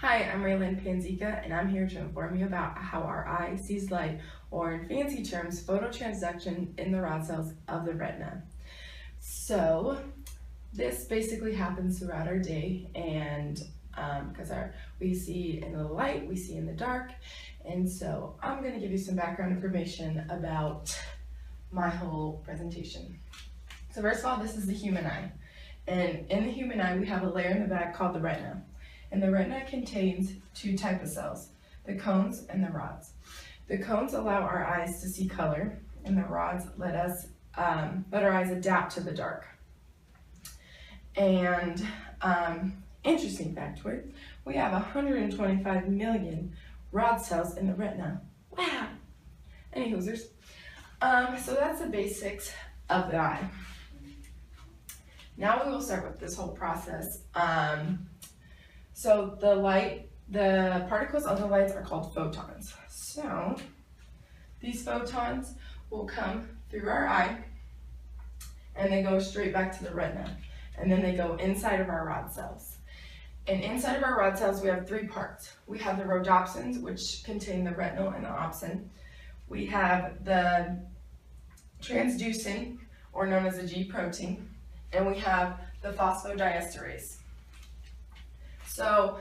Hi, I'm Raylan Panzika, and I'm here to inform you about how our eye sees light, or in fancy terms, phototransduction in the rod cells of the retina. So, this basically happens throughout our day, and because we see in the light, we see in the dark, and so I'm going to give you some background information about my whole presentation. So first of all, this is the human eye, and in the human eye, we have a layer in the back called the retina. And the retina contains two types of cells, the cones and the rods. The cones allow our eyes to see color, and the rods let our eyes adapt to the dark. And interesting factoid, we have 125 million rod cells in the retina. Wow! Any hoosers. So that's the basics of the eye. Now we will start with this whole process. So the particles of the lights are called photons. So these photons will come through our eye and they go straight back to the retina. And then they go inside of our rod cells. And inside of our rod cells we have three parts. We have the rhodopsins, which contain the retinal and the opsin. We have the transducin, or known as the G protein. And we have the phosphodiesterase. So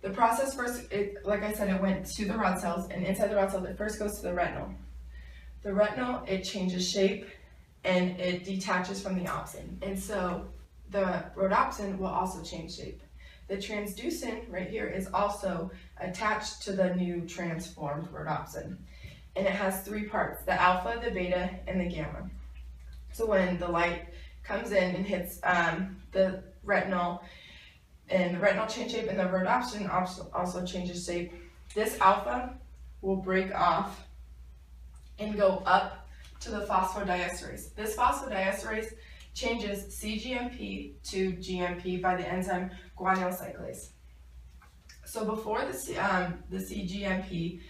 the process first, like I said, it went to the rod cells, and inside the rod cells, it first goes to the retinal. The retinal, it changes shape, and it detaches from the opsin. And so the rhodopsin will also change shape. The transducin right here is also attached to the new transformed rhodopsin. And it has three parts, the alpha, the beta, and the gamma. So when the light comes in and hits the retinal, and the retinal change shape, and the rhodopsin also changes shape, this alpha will break off and go up to the phosphodiesterase. This phosphodiesterase changes cGMP to GMP by the enzyme guanylyl cyclase. So before the cGMP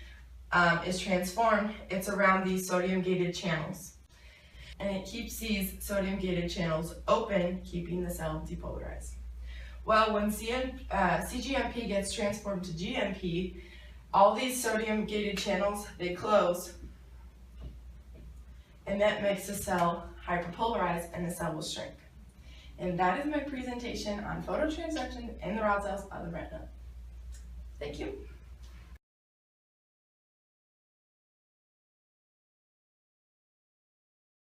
is transformed, it's around these sodium-gated channels. And it keeps these sodium-gated channels open, keeping the cell depolarized. Well, when cGMP gets transformed to GMP, all these sodium-gated channels, they close, and that makes the cell hyperpolarized and the cell will shrink. And that is my presentation on phototransduction in the rod cells of the retina. Thank you.